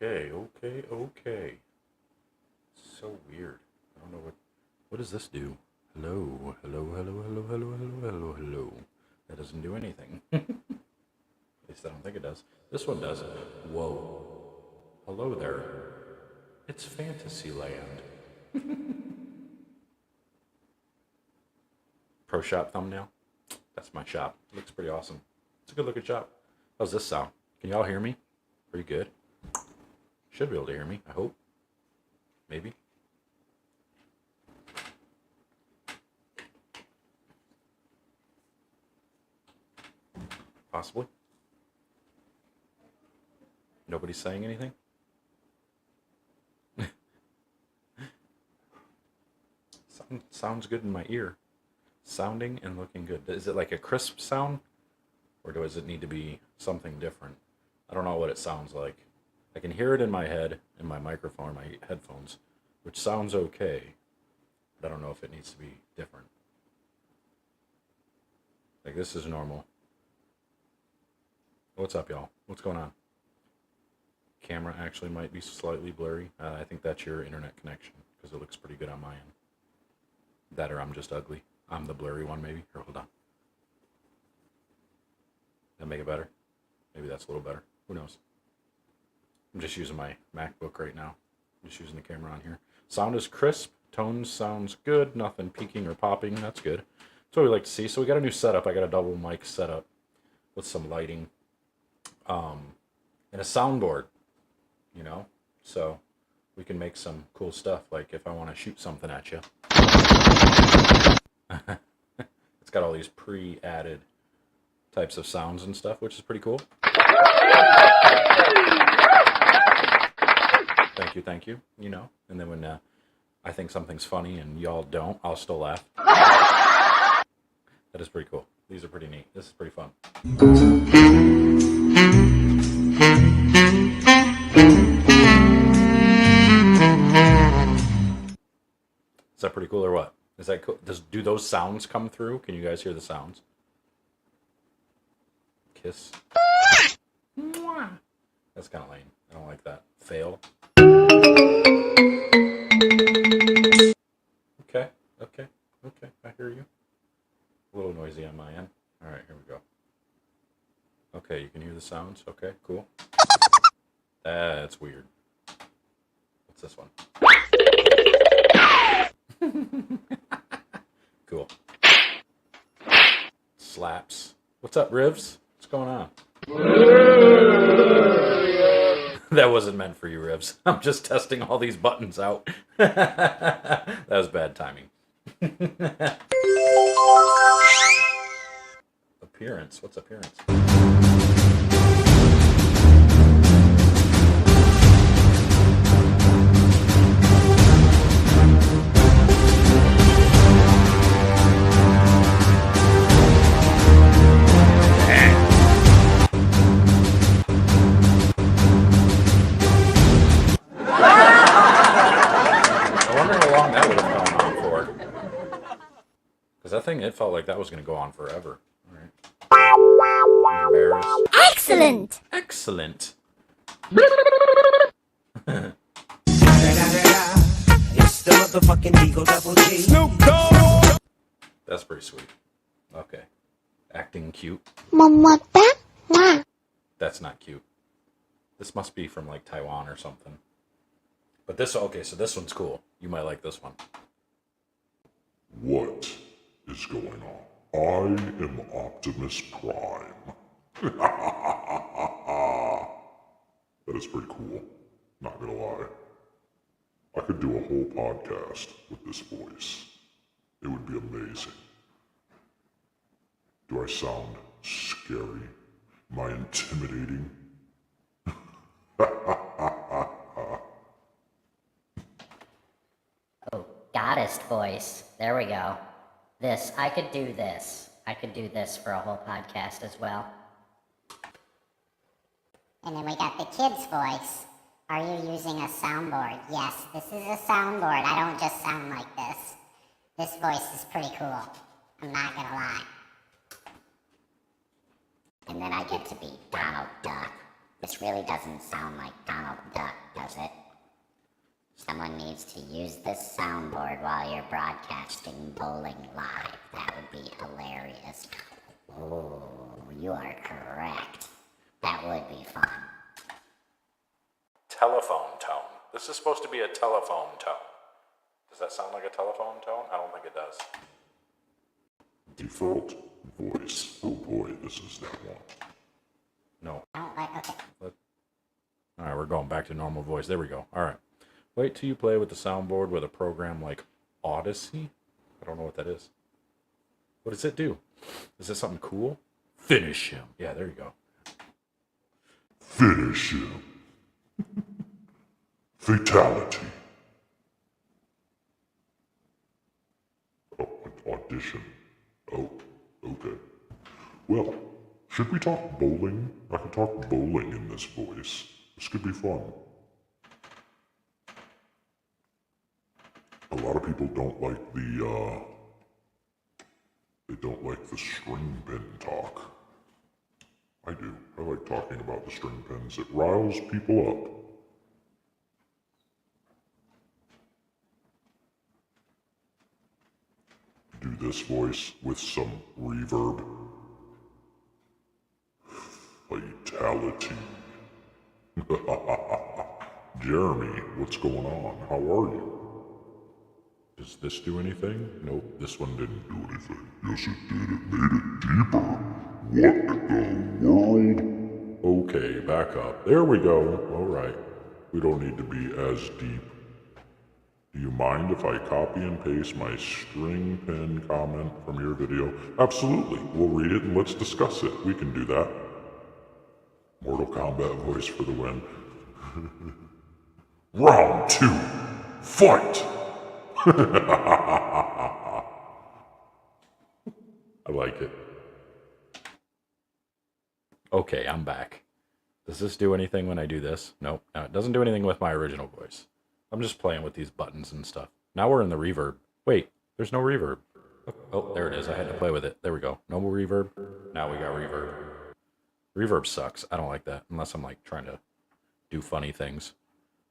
Okay. So weird. I don't know what does this do? Hello. That doesn't do anything. At least I don't think it does. This one does. Whoa. Hello there. It's Fantasyland. Pro shop thumbnail. That's my shop. Looks pretty awesome. It's a good looking shop. How's this sound? Can y'all hear me? Pretty good. Should be able to hear me, I hope. Maybe. Possibly. Nobody's saying anything? Sounds good in my ear. Sounding and looking good. Is it like a crisp sound? Or does it need to be something different? I don't know what it sounds like. I can hear it in my head, in my microphone, my headphones, which sounds okay. But I don't know if it needs to be different. Like this is normal. What's up, y'all? What's going on? Camera actually might be slightly blurry. I think that's your internet connection because it looks pretty good on my end. That or I'm just ugly. I'm the blurry one maybe. Or hold on. That make it better? Maybe that's a little better. Who knows? I'm just using my MacBook right now. I'm just using the camera on here. Sound is crisp. Tone sounds good. Nothing peaking or popping. That's good. That's what we like to see. So we got a new setup. I got a double mic setup with some lighting. And a soundboard. You know? So we can make some cool stuff. Like if I want to shoot something at you. It's got all these pre-added types of sounds and stuff, which is pretty cool. Thank you, you know. And then when I think something's funny and y'all don't, I'll still laugh. That is pretty cool. These are pretty neat. This is pretty fun. Is that pretty cool or what? Is that cool? Do those sounds come through? Can you guys hear the sounds? Kiss. That's kind of lame. I don't like that. Fail. Okay. I hear you. A little noisy on my end. All right, here we go. Okay, you can hear the sounds. Okay, cool. That's weird. What's this one? Cool. Slaps. What's up, Rivs? What's going on? That wasn't meant for you, Rivs. I'm just testing all these buttons out. That was bad timing. Appearance. What's appearance? That thing, it felt like that was going to go on forever. All right. Embarrassed. Excellent. It's the motherfucking Eagle Double G. Snoop Dogg. That's pretty sweet. Okay. Acting cute. That's not cute. This must be from like Taiwan or something. But this, okay, so this one's cool. You might like this one. What is going on? I am Optimus Prime. That is pretty cool. Not gonna lie. I could do a whole podcast with this voice. It would be amazing. Do I sound scary? Am I intimidating? Oh, goddess voice. There we go. I could do this. I could do this for a whole podcast as well. And then we got the kid's voice. Are you using a soundboard? Yes, this is a soundboard. I don't just sound like this. This voice is pretty cool. I'm not gonna lie. And then I get to be Donald Duck. This really doesn't sound like Donald Duck, does it? Someone needs to use this soundboard while you're broadcasting bowling live. That would be hilarious. Oh, you are correct. That would be fun. Telephone tone. This is supposed to be a telephone tone. Does that sound like a telephone tone? I don't think it does. Default voice. Oh boy, this is that one. No. I don't like, okay. All right, we're going back to normal voice. There we go. All right. Wait till you play with the soundboard with a program like Odyssey. I don't know what that is. What does it do? Is this something cool? Finish him. Yeah, there you go. Finish him. Fatality. Oh, audition. Oh, okay. Well, should we talk bowling? I can talk bowling in this voice. This could be fun. A lot of people don't like they don't like the string pin talk. I do. I like talking about the string pins. It riles people up. Do this voice with some reverb. Fatality. Jeremy, what's going on? How are you? Does this do anything? Nope, this one didn't do anything. Yes, it did. It made it deeper. What the world? Okay, back up. There we go. All right. We don't need to be as deep. Do you mind if I copy and paste my string pin comment from your video? Absolutely. We'll read it and let's discuss it. We can do that. Mortal Kombat voice for the win. Round 2. Fight! I like it. Okay, I'm back. Does this do anything when I do this? Nope. No, it doesn't do anything with my original voice. I'm just playing with these buttons and stuff. Now we're in the reverb. Wait, there's no reverb. Oh, there it is. I had to play with it. There we go. No more reverb. Now we got reverb. Reverb sucks. I don't like that unless I'm like trying to do funny things.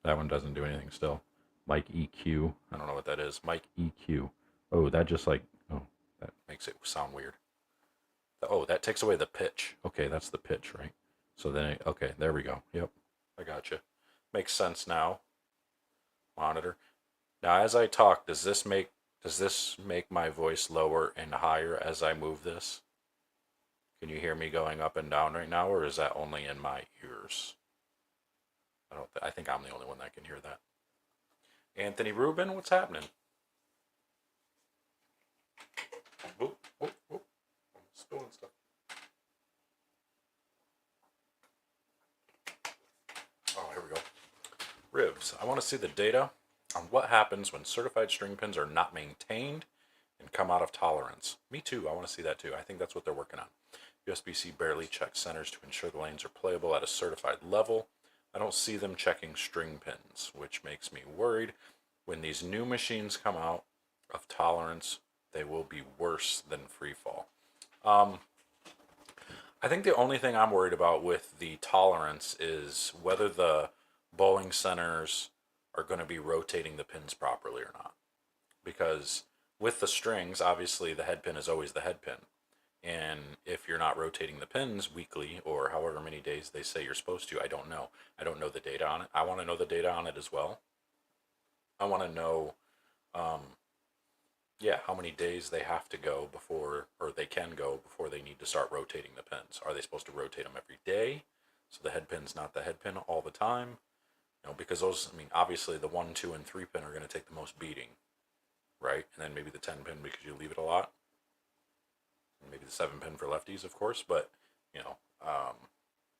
That one doesn't do anything still. Mic EQ. I don't know what that is. Mic EQ. Oh, that just like, oh, that makes it sound weird. Oh, that takes away the pitch. Okay, that's the pitch, right? So then, okay, there we go. Yep, I gotcha. Makes sense now. Monitor. Now, as I talk, does this make my voice lower and higher as I move this? Can you hear me going up and down right now, or is that only in my ears? I think I'm the only one that can hear that. Anthony Rubin, what's happening? Whoop, whoop, whoop. I'm spilling stuff. Oh, here we go. Ribs. I want to see the data on what happens when certified string pins are not maintained and come out of tolerance. Me too. I want to see that too. I think that's what they're working on. USB-C barely checks centers to ensure the lanes are playable at a certified level. I don't see them checking string pins, which makes me worried. When these new machines come out of tolerance, they will be worse than freefall. I think the only thing I'm worried about with the tolerance is whether the bowling centers are going to be rotating the pins properly or not. Because with the strings, obviously the head pin is always the head pin. And if you're not rotating the pins weekly or however many days they say you're supposed to, I don't know. I don't know the data on it. I want to know the data on it as well. I want to know, how many days they have to go before, or they can go before they need to start rotating the pins. Are they supposed to rotate them every day? So the head pin's not the head pin all the time? Because those, obviously the 1, 2, and 3 pin are going to take the most beating, right? And then maybe the 10 pin because you leave it a lot. And maybe the 7 pin for lefties, of course, but,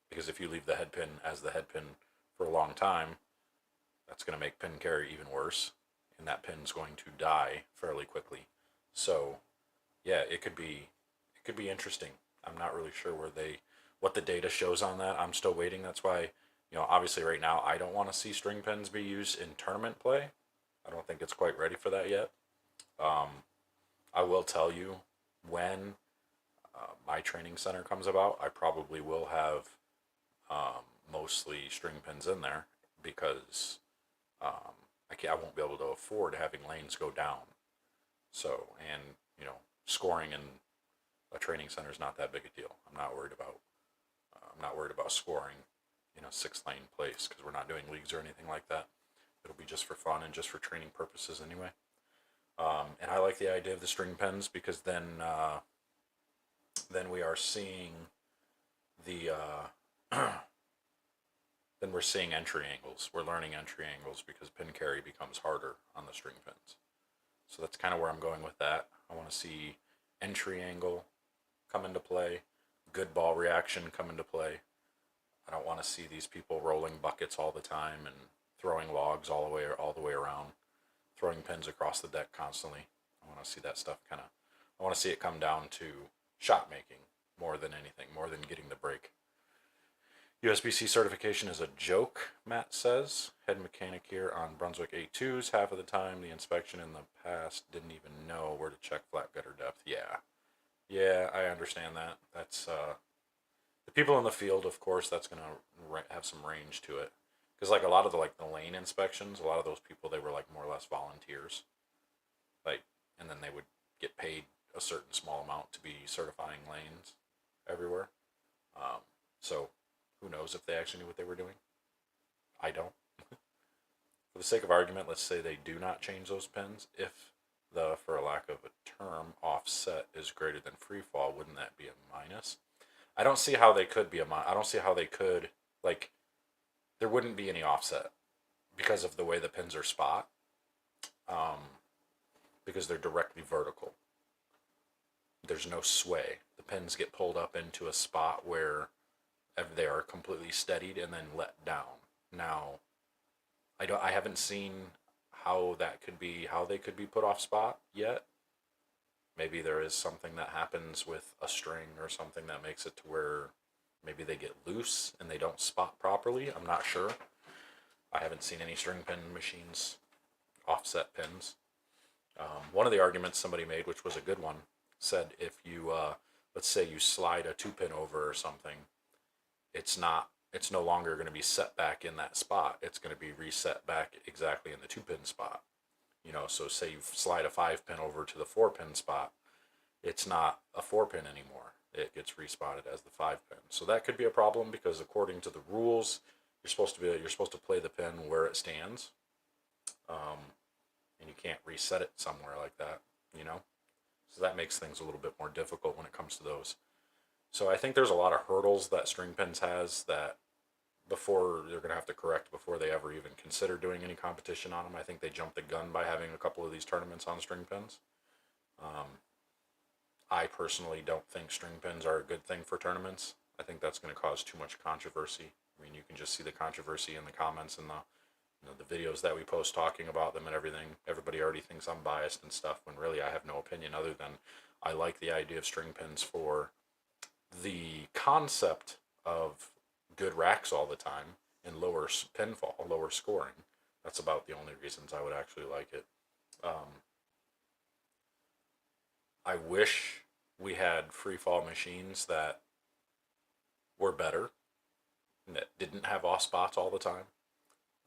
because if you leave the head pin as the head pin for a long time, that's going to make pin carry even worse, and that pin's going to die fairly quickly. So, yeah, it could be interesting. I'm not really sure what the data shows on that. I'm still waiting. That's why, obviously right now I don't want to see string pins be used in tournament play. I don't think it's quite ready for that yet. I will tell you when my training center comes about, I probably will have mostly string pins in there because I won't be able to afford having lanes go down. So, and scoring in a training center is not that big a deal. I'm not worried about scoring in a 6-lane place because we're not doing leagues or anything like that. It'll be just for fun and just for training purposes anyway. And I like the idea of the string pins because then we are seeing the then we're seeing entry angles. We're learning entry angles because pin carry becomes harder on the string pins. So that's kind of where I'm going with that. I want to see entry angle come into play, good ball reaction come into play. I don't want to see these people rolling buckets all the time and throwing logs all the way around, throwing pins across the deck constantly. I want to see that stuff I want to see it come down to shot making more than anything, more than getting the break. USB-C certification is a joke, Matt says. Head mechanic here on Brunswick A2s. Half of the time, the inspection in the past didn't even know where to check flat gutter depth. Yeah, I understand that. That's the people in the field, of course. That's going to have some range to it, because like a lot of the lane inspections, a lot of those people, they were like more or less volunteers, and then they would get paid a certain small amount to be certifying lanes everywhere. So who knows if they actually knew what they were doing? I don't. For the sake of argument, let's say they do not change those pins. If the, for a lack of a term, offset is greater than free fall, wouldn't that be a minus? I don't see how they could be I don't see how they could, there wouldn't be any offset because of the way the pins are spot, because they're directly vertical. There's no sway. The pins get pulled up into a spot where they are completely steadied and then let down. Now, I haven't seen how they could be put off spot yet. Maybe there is something that happens with a string or something that makes it to where maybe they get loose and they don't spot properly. I'm not sure. I haven't seen any string pin machines offset pins. One of the arguments somebody made, which was a good one, said if you, let's say you slide a 2-pin over or something, it's no longer going to be set back in that spot. It's going to be reset back exactly in the 2-pin spot. So say you slide a 5-pin over to the 4-pin spot, it's not a 4-pin anymore. It gets respotted as the 5-pin. So that could be a problem because according to the rules, you're supposed to play the pin where it stands, and you can't reset it somewhere like that. So that makes things a little bit more difficult when it comes to those. So I think there's a lot of hurdles that string pins has that before they're going to have to correct before they ever even consider doing any competition on them. I think they jumped the gun by having a couple of these tournaments on string pins. I personally don't think string pins are a good thing for tournaments. I think that's going to cause too much controversy. I mean, you can just see the controversy in the comments and the videos that we post talking about them and everything. Everybody already thinks I'm biased and stuff, when really I have no opinion other than I like the idea of string pins for the concept of good racks all the time and lower pinfall, lower scoring. That's about the only reasons I would actually like it. I wish we had free fall machines that were better, that didn't have off spots all the time.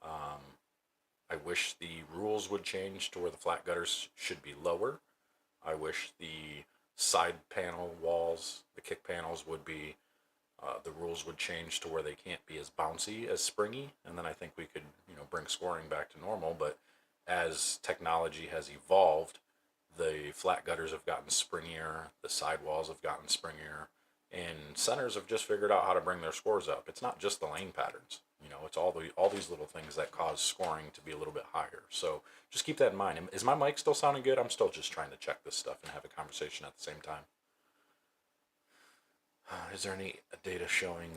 I wish the rules would change to where the flat gutters should be lower. I wish the side panel walls, the kick panels would be, the rules would change to where they can't be as bouncy, as springy, and then I think we could, bring scoring back to normal. But as technology has evolved, the flat gutters have gotten springier, the sidewalls have gotten springier, and centers have just figured out how to bring their scores up. It's not just the lane patterns, it's all these little things that cause scoring to be a little bit higher. So just keep that in mind. Is my mic still sounding good? I'm still just trying to check this stuff and have a conversation at the same time. Is there any data showing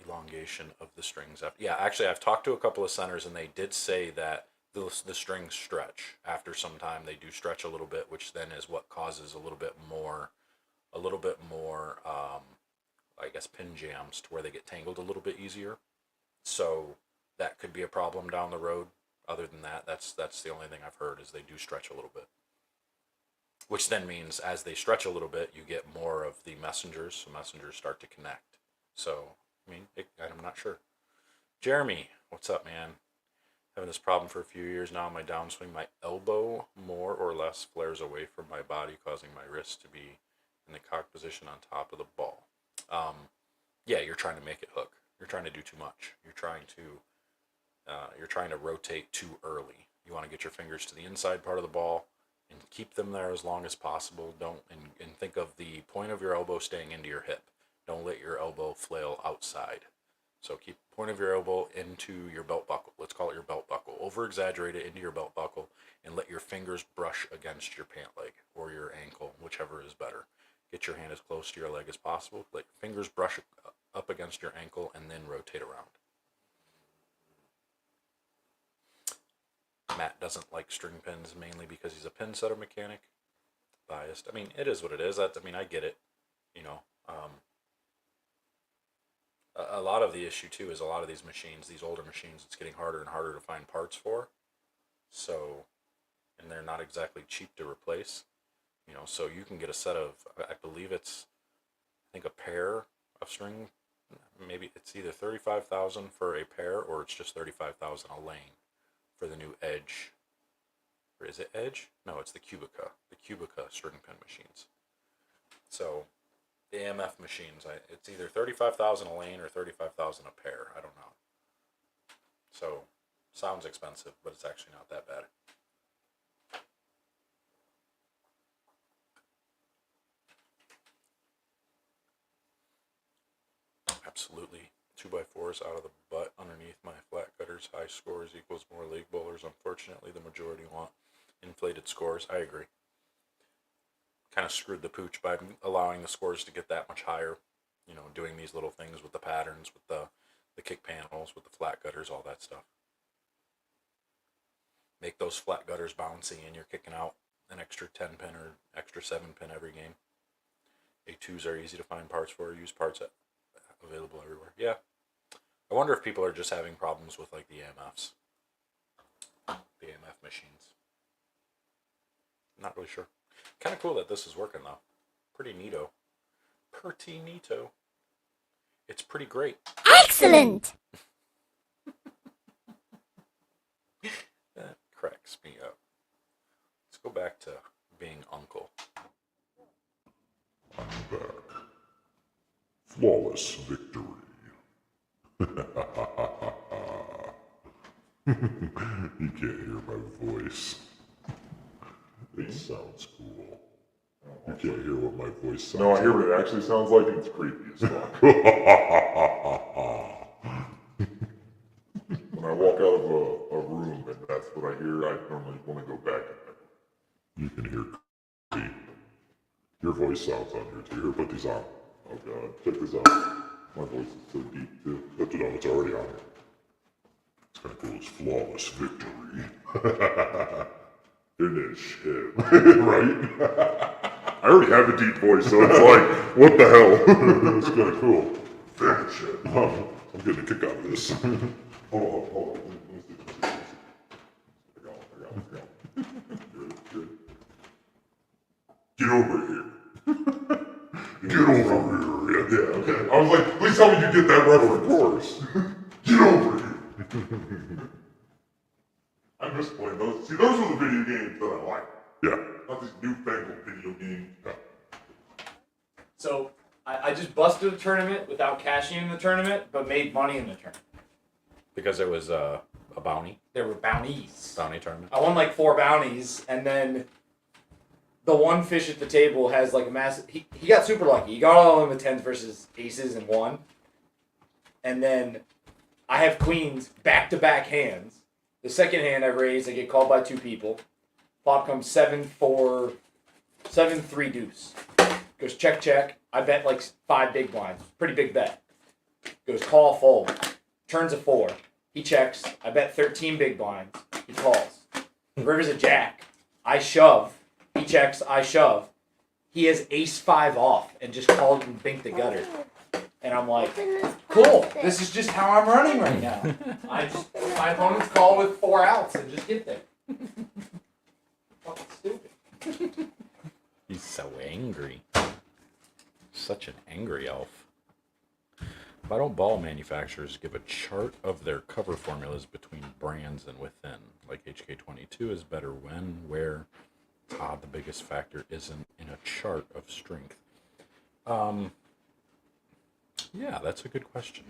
elongation of the strings? Yeah, actually, I've talked to a couple of centers, and they did say that the strings stretch. After some time, they do stretch a little bit, which then is what causes a little bit more, I guess, pin jams to where they get tangled a little bit easier. So that could be a problem down the road. Other than that, that's the only thing I've heard is they do stretch a little bit. Which then means as they stretch a little bit, you get more of the messengers, so messengers start to connect. So, I'm not sure. Jeremy, what's up, man? Having this problem for a few years now. My downswing, my elbow more or less flares away from my body, causing my wrist to be in the cock position on top of the ball. Yeah, you're trying to make it hook. You're trying to do too much. You're trying to rotate too early. You want to get your fingers to the inside part of the ball and keep them there as long as possible. And think of the point of your elbow staying into your hip. Don't let your elbow flail outside. So keep the point of your elbow into your belt buckle. Let's call it your belt buckle. Over exaggerate it into your belt buckle and let your fingers brush against your pant leg or your ankle, whichever is better. Get your hand as close to your leg as possible. Let your fingers brush up against your ankle and then rotate around. Matt doesn't like string pins mainly because he's a pin setter mechanic. Biased. I mean, it is what it is. I get it. You know, a lot of the issue too is a lot of these machines, these older machines, it's getting harder and harder to find parts for. So, and they're not exactly cheap to replace. You know, so you can get a set of, I believe it's, I think a pair of string, maybe it's either 35,000 for a pair or it's just 35,000 a lane for the new Edge. Or is it Edge? No, it's the Cubica string pin machines. So the AMF machines, it's either 35,000 a lane or 35,000 a pair. I don't know. So sounds expensive, but it's actually not that bad. Absolutely. 2x4s out of the butt underneath my flat cutters. High scores equals more league bowlers. Unfortunately, the majority want inflated scores. I agree. Kind of screwed the pooch by allowing the scores to get that much higher. You know, doing these little things with the patterns, with the kick panels, with the flat gutters, all that stuff. Make those flat gutters bouncy and you're kicking out an extra 10 pin or extra 7 pin every game. A2s are easy to find parts for. Use parts available everywhere. Yeah. I wonder if people are just having problems with like the AMFs. The AMF machines. Not really sure. Kind of cool that this is working though. Pretty neato. Pretty neato. It's pretty great. Excellent! That cracks me up. Let's go back to being uncle. I'm back. Flawless victory. You can't hear my voice. It sounds cool. You can't hear what my voice sounds like. No, I hear what it actually sounds like, and it's creepy as fuck. When I walk out of a room and that's what I hear, I normally want to go back in there. You can hear creepy. Your voice sounds on here too. Here, put these on. Oh god, check this out. My voice is so deep too. Put it on, it's already on here. It's kind of cool. It's flawless victory. Finish him. Right? I already have a deep voice, so it's like, what the hell? It's kind of cool. Finish him. I'm getting a kick out of this. Hold on. Let me see. I got one. Good. Get over here. Get over here. Yeah, okay. I was like, please tell me you get that reference. Of course. Get over here. I'm just playing those. See, those are the video games that I like. Yeah. Not these newfangled video games. Yeah. So, I just busted a tournament without cashing in the tournament, but made money in the tournament. Because it was a bounty. There were bounties. Bounty tournament. I won like 4 bounties, and then the one fish at the table has like a massive... He got super lucky. He got all in the 10s versus aces and won. And then I have queens back-to-back hands. The second hand I raise, I get called by 2 people. Flop comes 7-4, 7-3 deuce. Goes check. I bet like 5 big blinds. Pretty big bet. Goes call fold. Turns a 4. He checks. I bet 13 big blinds. He calls. River's a jack. I shove. He checks. I shove. He has ace-5 off and just called and binked the gutter. And I'm like, cool. This is just how I'm running right now. My opponents call with 4 outs and just get there. Fucking stupid. He's so angry. Such an angry elf. Why don't ball manufacturers give a chart of their cover formulas between brands and within? Like HK22 is better when, where. The biggest factor isn't in a chart of strength. Yeah, that's a good question.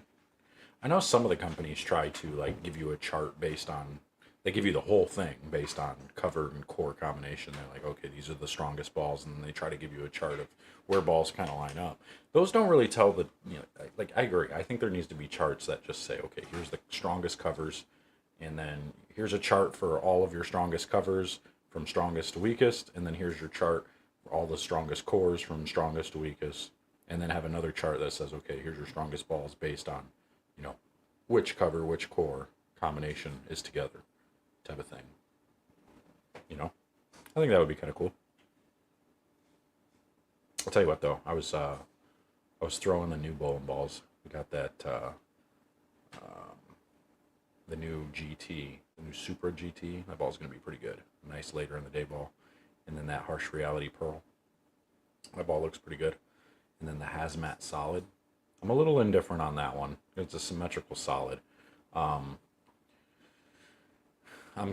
I know some of the companies try to like give you a chart based on, they give you the whole thing based on cover and core combination. They're like, okay, these are the strongest balls, and then they try to give you a chart of where balls kind of line up. Those don't really tell the, like I agree. I think there needs to be charts that just say, okay, here's the strongest covers, and then here's a chart for all of your strongest covers from strongest to weakest, and then here's your chart for all the strongest cores from strongest to weakest, and then have another chart that says, okay, here's your strongest balls based on, which cover, which core combination is together, type of thing. I think that would be kind of cool. I'll tell you what though, I was throwing the new bowling balls. We got that the new GT, the new Super GT. That ball's gonna be pretty good. Nice later in the day ball. And then that Harsh Reality Pearl. That ball looks pretty good. And then the Hazmat Solid. I'm a little indifferent on that one. It's a symmetrical solid. I'm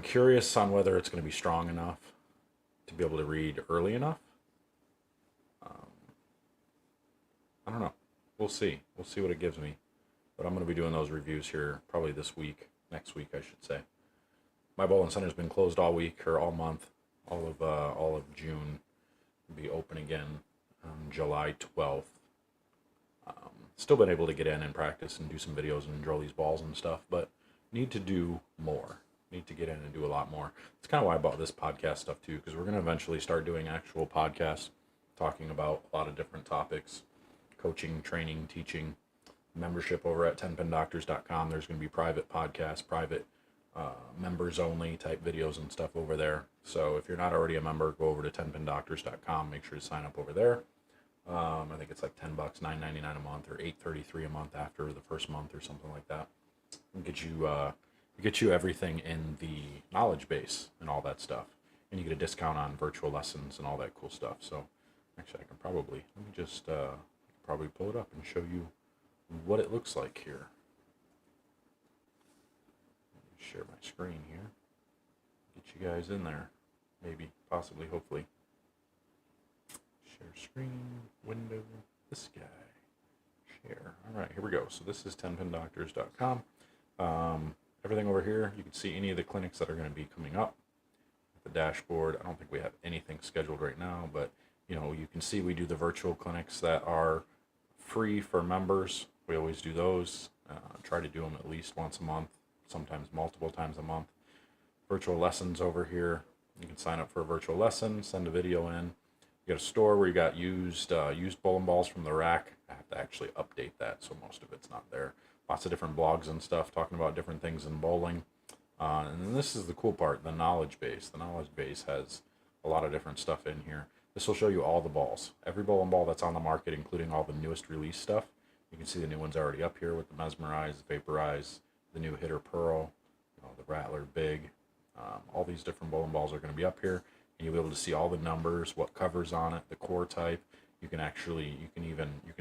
curious on whether it's going to be strong enough to be able to read early enough. I don't know. We'll see. We'll see what it gives me. But I'm going to be doing those reviews here probably this week. Next week, I should say. My bowling center's been closed all week or all month. All of June. Will be open again on July 12th. Still been able to get in and practice and do some videos and drill these balls and stuff, but need to do more. Need to get in and do a lot more. It's kind of why I bought this podcast stuff too, because we're going to eventually start doing actual podcasts, talking about a lot of different topics, coaching, training, teaching, membership over at 10pindoctors.com. There's going to be private podcasts, private members only type videos and stuff over there. So if you're not already a member, go over to 10pindoctors.com. Make sure to sign up over there. I think it's like $10, $9.99 a month, or $8.33 a month after the first month, or something like that. And get you everything in the knowledge base and all that stuff, and you get a discount on virtual lessons and all that cool stuff. So, actually, I can probably pull it up and show you what it looks like here. Share my screen here. Get you guys in there, maybe, possibly, hopefully. Share screen, window, this guy, share. All right, here we go. So this is 10pindoctors.com. Everything over here, you can see any of the clinics that are going to be coming up. The dashboard, I don't think we have anything scheduled right now, but you can see we do the virtual clinics that are free for members. We always do those. Try to do them at least once a month, sometimes multiple times a month. Virtual lessons over here. You can sign up for a virtual lesson, send a video in. You got a store where you got used bowling balls from the rack. I have to actually update that, so most of it's not there. Lots of different blogs and stuff talking about different things in bowling. And then this is the cool part, the knowledge base. The knowledge base has a lot of different stuff in here. This will show you all the balls. Every bowling ball that's on the market, including all the newest release stuff. You can see the new ones already up here with the Mesmerize, Vaporize, the new Hitter Pearl, the Rattler Big. All these different bowling balls are going to be up here. And you'll be able to see all the numbers, what covers on it, the core type. You can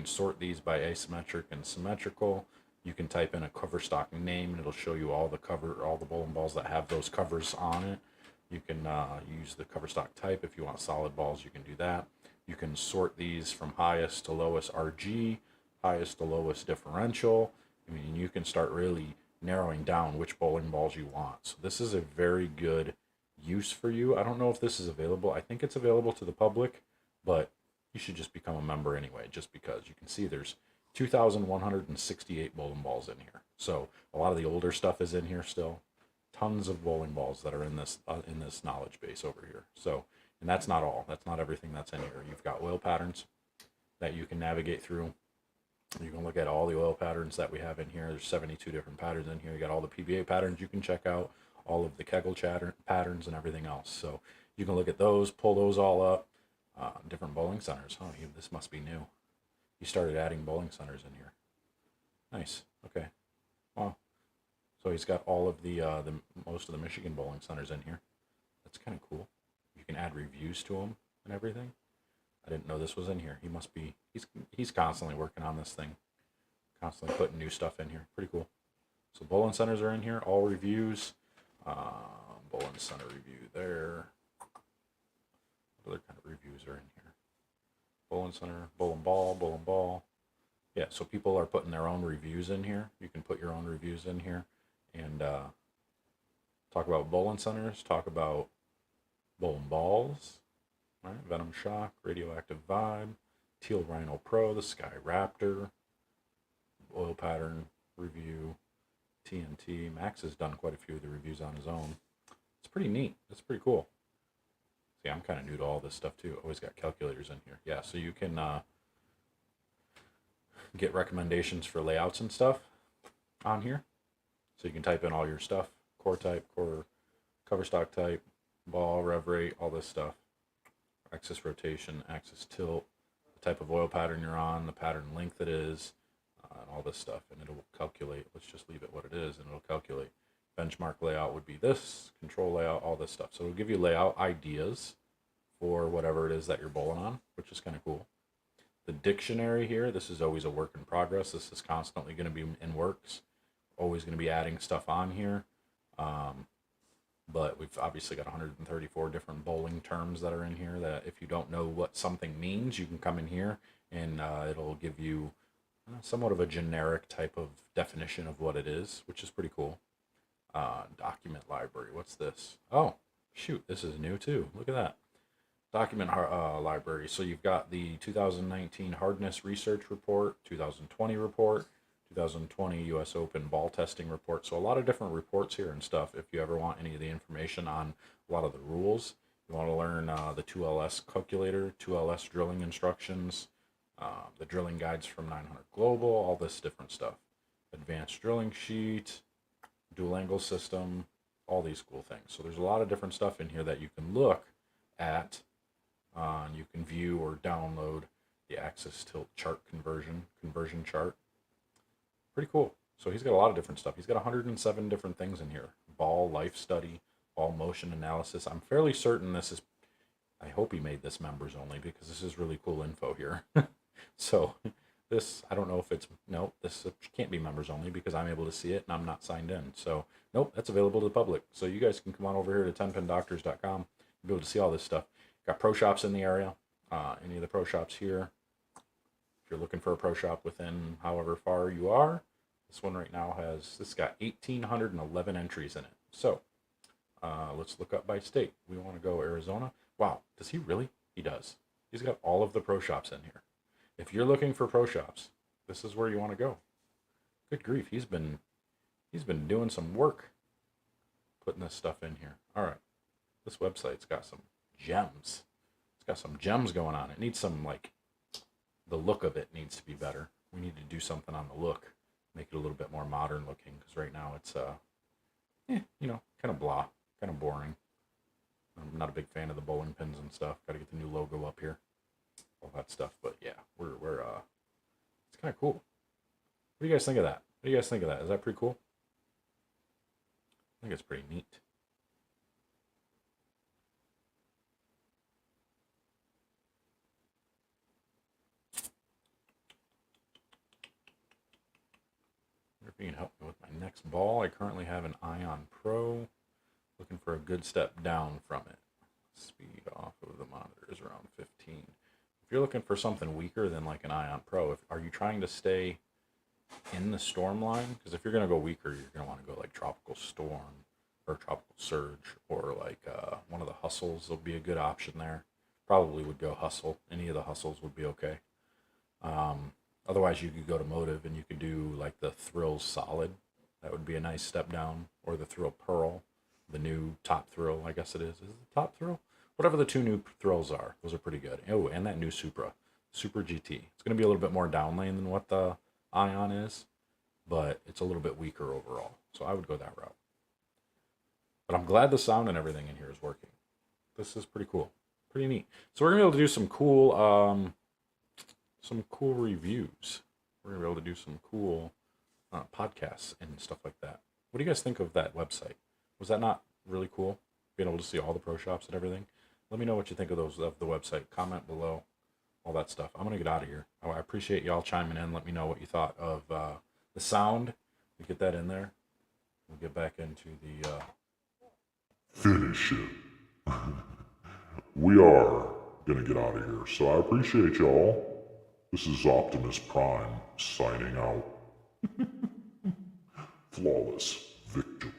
sort these by asymmetric and symmetrical. You can type in a cover stock name and it'll show you all the bowling balls that have those covers on it. You can use the cover stock type. If you want solid balls, you can do that. You can sort these from highest to lowest RG, highest to lowest differential. I mean, you can start really narrowing down which bowling balls you want. So this is a very good use for you. I don't know if this is available. I think it's available to the public, but you should just become a member anyway, just because. You can see there's 2,168 bowling balls in here. So a lot of the older stuff is in here still. Tons of bowling balls that are in this knowledge base over here. So, and that's not all. That's not everything that's in here. You've got oil patterns that you can navigate through. You can look at all the oil patterns that we have in here. There's 72 different patterns in here. You got all the PBA patterns you can check out, all of the Kegel patterns and everything else. So you can look at those, pull those all up. Different bowling centers. Oh, this must be new. You started adding bowling centers in here. Nice. Okay. Wow. So he's got all of the most of the Michigan bowling centers in here. That's kind of cool. You can add reviews to them and everything. I didn't know this was in here. He must be. He's constantly working on this thing. Constantly putting new stuff in here. Pretty cool. So bowling centers are in here. All reviews. Bowling center review there. What other kind of reviews are in here? Bowling center, bowling ball. Yeah, so people are putting their own reviews in here. You can put your own reviews in here and talk about bowling centers, talk about bowling balls, right? Venom Shock, Radioactive Vibe, Teal Rhino Pro, the Sky Raptor, Oil Pattern review, TNT. Max has done quite a few of the reviews on his own. It's pretty neat. It's pretty cool. See, I'm kind of new to all this stuff too. Always got calculators in here. Yeah, so you can get recommendations for layouts and stuff on here. So you can type in all your stuff, core type, core cover stock type, ball, rev rate, all this stuff. Axis rotation, axis tilt, the type of oil pattern you're on, the pattern length it is, and all this stuff. And it'll calculate. Let's just leave it what it is, and it'll calculate. Benchmark layout would be this, control layout, all this stuff. So it'll give you layout ideas for whatever it is that you're bowling on, which is kind of cool. The dictionary here, this is always a work in progress. This is constantly going to be in works. Always going to be adding stuff on here. But we've obviously got 134 different bowling terms that are in here that if you don't know what something means, you can come in here and it'll give you somewhat of a generic type of definition of what it is, which is pretty cool. Document library. What's this? Oh, shoot. This is new too. Look at that. Document library. So you've got the 2019 Hardness Research Report, 2020 report, 2020 U.S. Open Ball Testing Report. So a lot of different reports here and stuff. If you ever want any of the information on a lot of the rules, you want to learn the 2LS calculator, 2LS drilling instructions, the drilling guides from 900 Global, all this different stuff. Advanced drilling sheet, dual angle system, all these cool things. So there's a lot of different stuff in here that you can look at. You can view or download the axis tilt chart conversion chart. Pretty cool. So he's got a lot of different stuff. He's got 107 different things in here. Ball life study, ball motion analysis. I'm fairly certain this is, I hope he made this members only because this is really cool info here. So this, I don't know if it's, no, this can't be members only because I'm able to see it and I'm not signed in. So nope, that's available to the public. So you guys can come on over here to 10pindoctors.com and be able to see all this stuff. Got pro shops in the area. Any of the pro shops here. If you're looking for a pro shop within however far you are, this one right now this got 1,811 entries in it. So let's look up by state. We want to go Arizona. Wow, does he really? He does. He's got all of the pro shops in here. If you're looking for pro shops, this is where you want to go. Good grief, he's been doing some work putting this stuff in here. All right, this website's got some gems. It's got some gems going on. It needs some, like, the look of it needs to be better. We need to do something on the look, make it a little bit more modern looking, because right now it's kind of blah, kind of boring. I'm not a big fan of the bowling pins and stuff. Got to get the new logo up here, all that stuff. But yeah, we're it's kind of cool. What do you guys think of that? What do you guys think of that? Is that pretty cool? I think it's pretty neat. If you can help me with my next ball, I currently have an Ion Pro. Looking for a good step down from it. Speed off of the monitor is around 15. If you're looking for something weaker than like an Ion Pro, are you trying to stay in the storm line? Because if you're going to go weaker, you're going to want to go like Tropical Storm or Tropical Surge, or like one of the Hustles will be a good option there. Probably would go Hustle. Any of the Hustles would be okay. Otherwise, you could go to Motive and you could do like the Thrill Solid. That would be a nice step down. Or the Thrill Pearl, the new Top Thrill, I guess it is. Is it the Top Thrill? Whatever the two new thrills are, those are pretty good. Oh, and that new Super GT. It's going to be a little bit more down lane than what the Ion is, but it's a little bit weaker overall. So I would go that route. But I'm glad the sound and everything in here is working. This is pretty cool. Pretty neat. So we're going to be able to do some cool reviews. We're going to be able to do some cool podcasts and stuff like that. What do you guys think of that website? Was that not really cool? Being able to see all the pro shops and everything? Let me know what you think of the website. Comment below all that stuff. I'm gonna get out of here. I appreciate y'all chiming in. Let me know what you thought of the sound. We get that in there. We'll get back into the. Finish it. We are gonna get out of here, so I appreciate y'all. This is Optimus Prime signing out. Flawless victory.